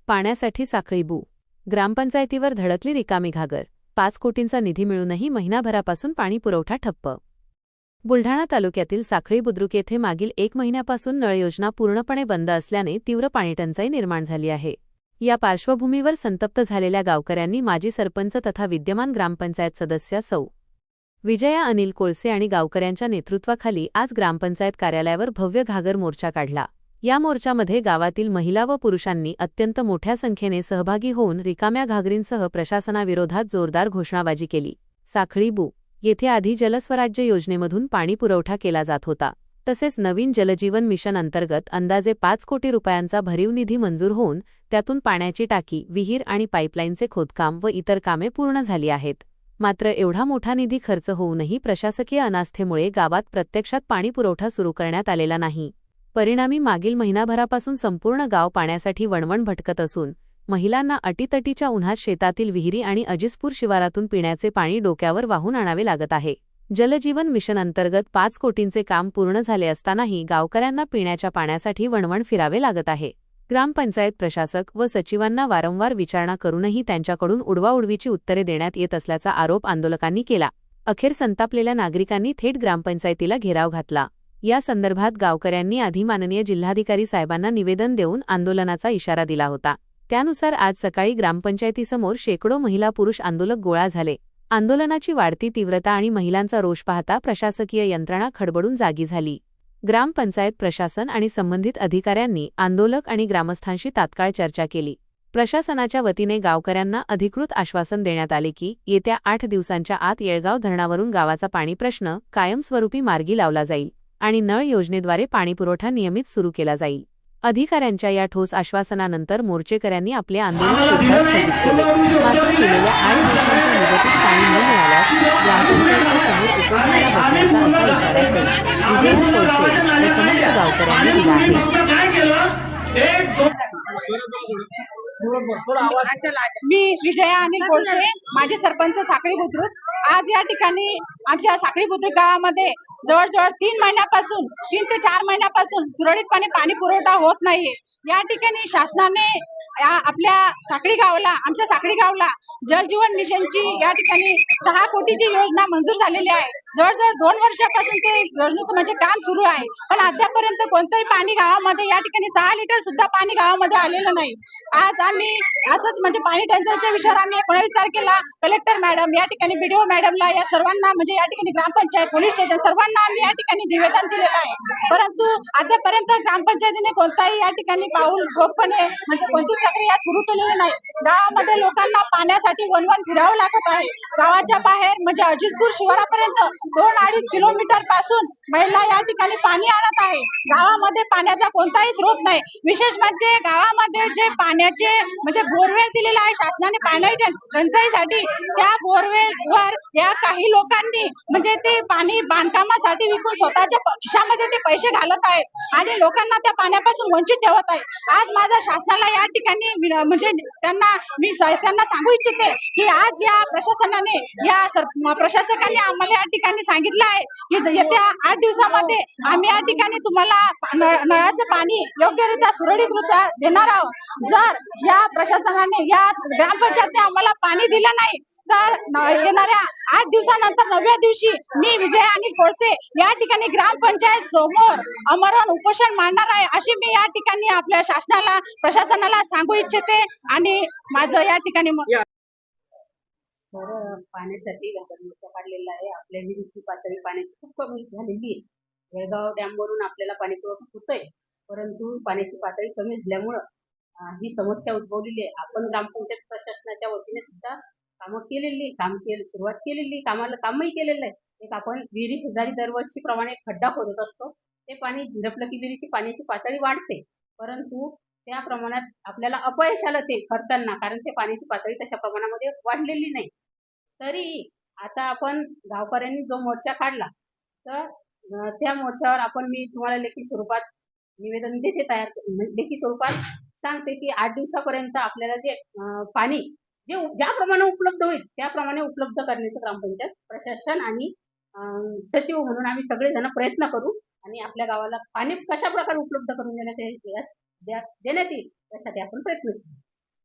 पाण्यासाठी साखळी बू. ग्रामपंचायतीवर धडकली रिकामी घागर. 5 कोटींचा निधी मिळूनही महिनाभरापासून पाणी पुरवठा ठप्प. बुलढाणा तालुक्यातील साखळी बुद्रुक येथे मागील 1 महिन्यापासून नळ योजना पूर्णपणे बंद असल्याने तीव्र पाणीटंचाई निर्माण झाली आहे. या पार्श्वभूमीवर संतप्त झालेल्या गावकऱ्यांनी माजी सरपंच तथा विद्यमान ग्रामपंचायत सदस्य सौ. विजया अनिल कोळसे आणि गावकऱ्यांच्या नेतृत्वाखाली आज ग्रामपंचायत कार्यालयावर भव्य घागर मोर्चा काढला. या मोर्चामध्ये गावातील महिला व पुरुषांनी अत्यंत मोठ्या संख्येने सहभागी होऊन रिकाम्या घागरींसह प्रशासनाविरोधात जोरदार घोषणाबाजी केली. साखळी बू. येथे आधी जलस्वराज्य योजनेमधून पाणी पुरवठा केला जात होता. तसेच नवीन जलजीवन मिशन अंतर्गत अंदाजे 5 कोटी रुपयांचा भरीव निधी मंजूर होऊन त्यातून पाण्याची टाकी, विहीर आणि पाईपलाईनचे खोदकाम व इतर कामे पूर्ण झाली आहेत. मात्र एवढा मोठा निधी खर्च होऊनही प्रशासकीय अनास्थेमुळे गावात प्रत्यक्षात पाणी पुरवठा सुरू करण्यात आलेला नाही. परिणामी मागील महिनाभरापासून संपूर्ण गाव पाण्यासाठी वणवण भटकत असून महिलांना अटीतटीच्या उन्हात शेतातील विहिरी आणि अजिसपूर शिवारातून पिण्याचे पाणी डोक्यावर वाहून आणावे लागत आहे. जलजीवन मिशन अंतर्गत 5 कोटींचे काम पूर्ण झाले असतानाही गावकऱ्यांना पिण्याच्या पाण्यासाठी वणवण फिरावे लागत आहे. ग्रामपंचायत प्रशासक व सचिवांना वारंवार विचारणा करूनही त्यांच्याकडून उडवाउडवीची उत्तरे देण्यात येत असल्याचा आरोप आंदोलकांनी केला. अखेर संतापलेल्या नागरिकांनी थेट ग्रामपंचायतीला घेराव घातला. या संदर्भात गावकऱ्यांनी आधी माननीय जिल्हाधिकारी साहेबांना निवेदन देऊन आंदोलनाचा इशारा दिला होता. त्यानुसार आज सकाळी ग्रामपंचायतीसमोर शेकडो महिला पुरुष आंदोलक गोळा झाले. आंदोलनाची वाढती तीव्रता आणि महिलांचा रोष पाहता प्रशासकीय यंत्रणा खडबडून जागी झाली. ग्रामपंचायत प्रशासन आणि संबंधित अधिकाऱ्यांनी आंदोलक आणि ग्रामस्थांशी तात्काळ चर्चा केली. प्रशासनाच्या वतीने गावकऱ्यांना अधिकृत आश्वासन देण्यात आले की येत्या 8 दिवसांच्या आत येळगाव धरणावरून गावाचा पाणी प्रश्न कायमस्वरूपी मार्गी लावला जाईल आणि नळ योजनेद्वारे पाणीपुरवठा नियमित सुरू केला जाईल. अधिकाऱ्यांच्या या ठोस आश्वासनानंतर मोर्चेकऱ्यांनी आपले आंदोलन तत्काळ स्थगित केले. मात्र गेलेल्या 8 दिवसांच्या मुदतीत पाणी न मिळाल्यास ग्रामपंचायतीसमोर उपोषणाला बसण्याचा असा इशारा सौ. विजया कोळसे व समस्त गावकऱ्यांनी दिला आहे. मी विजया अनिल कोळसे, माजी सरपंच साखळी बुद्रुक. आज या ठिकाणी आमच्या साखळी बुद्रुक गावामध्ये जवळजवळ 3 महिन्यापासून 3 ते 4 महिन्यापासून सुरळीतपणे पाणी पुरवठा होत नाहीये. या ठिकाणी शासनाने आपल्या साखळी गावाला, आमच्या साखळी गावाला जलजीवन मिशनची या ठिकाणी 6 कोटीची योजना मंजूर झालेली आहे. जवळजवळ 2 वर्षापासून ते योजनेचं म्हणजे काम सुरू आहे, पण अद्यापर्यंत कोणतंही पाणी गावामध्ये या ठिकाणी 6 लिटर सुद्धा पाणी गावामध्ये आलेलं नाही. आज आम्ही असंच म्हणजे पाणी टंचाईच्या विषयावर आम्ही 19 तारखेला कलेक्टर मॅडम, या ठिकाणी बीडीओ मॅडमला, या सर्वांना म्हणजे या ठिकाणी ग्रामपंचायत, पोलीस स्टेशन सर्वांना आम्ही या ठिकाणी निवेदन दिलेलं आहे. परंतु अद्यापर्यंत ग्रामपंचायतीने कोणताही या ठिकाणी पाऊल ठोकपणे म्हणजे कोणतीच प्रक्रिया सुरू केलेली नाही. गावामध्ये लोकांना पाण्यासाठी वणवण फिरावं लागत आहे. गावाच्या बाहेर म्हणजे अजिसपूर शिवारापर्यंत 2-2.5 किलोमीटर पासून महिला या ठिकाणी पाणी आणत आहे. गावामध्ये पाण्याचा कोणताही स्रोत नाही. विशेष म्हणजे गावामध्ये जे पाण्याचे म्हणजे बोरवेल दिलेला आहे शासनाने पाणी टंचाईसाठी, त्या बोरवेलवर या काही लोकांनी म्हणजे ते पाणी बांधकामासाठी विकून स्वतःच्या खिशामध्ये ते पैसे घालत आहेत आणि लोकांना त्या पाण्यापासून वंचित ठेवत आहेत. आज माझा शासनाला या ठिकाणी म्हणजे त्यांना सांगू इच्छिते की आज या प्रशासनाने प्रशासकांनी आम्हाला या ठिकाणी सांगितलं आहे की येत्या 8 दिवसामध्ये आम्ही या ठिकाणी तुम्हाला नळाचं पाणी योग्यरित्या सुरळीतरित्या देणार आहोत. जर या प्रशासनाने, या ग्रामपंचायतने आम्हाला पाणी दिलं नाही तर येणाऱ्या 8 दिवसानंतर 9व्या दिवशी मी विजया अनिल कोळसे या ठिकाणी ग्रामपंचायत समोर आमरण उपोषण मांडणार आहे, अशी मी या ठिकाणी आपल्या शासनाला, प्रशासनाला सांगू इच्छिते. आणि माझं या ठिकाणी पाण्यासाठी मोर्चा काढलेला आहे. आपल्या विहिरीची पातळी पाण्याची खूप कमी झालेली आहे. येळगाव डॅमवरून आपल्याला पाणी पुरवठा होतोय, परंतु पाण्याची पातळी कमी झाल्यामुळं ही समस्या उद्भवलेली आहे. आपण ग्रामपंचायत प्रशासनाच्या वतीने सुद्धा सुरुवात केलेली, कामही केलेलं आहे. एक आपण विहिरी शेजारी दरवर्षी प्रमाणे खड्डा खोदत असतो. ते पाणी झिरपलं की विहिरीची पाण्याची पातळी वाढते, परंतु त्या प्रमाणात आपल्याला अपयश आलं ते करताना, कारण ते पाण्याची पातळी तशा प्रमाणामध्ये वाढलेली नाही. तरी आता आपण गावकऱ्यांनी जो मोर्चा काढला, तर त्या मोर्चावर मी तुम्हाला लेखी स्वरूपात निवेदन देते, लेखी स्वरूपात सांगते की 8 दिवसापर्यंत आपल्याला जे पाणी ज्याप्रमाणे उपलब्ध होईल त्याप्रमाणे उपलब्ध करण्याचं ग्रामपंचायत प्रशासन आणि सचिव म्हणून आम्ही सगळेजण प्रयत्न करू आणि आपल्या गावाला पाणी कशा प्रकारे उपलब्ध करून देण्यात येईल यासाठी आपण प्रयत्नशील.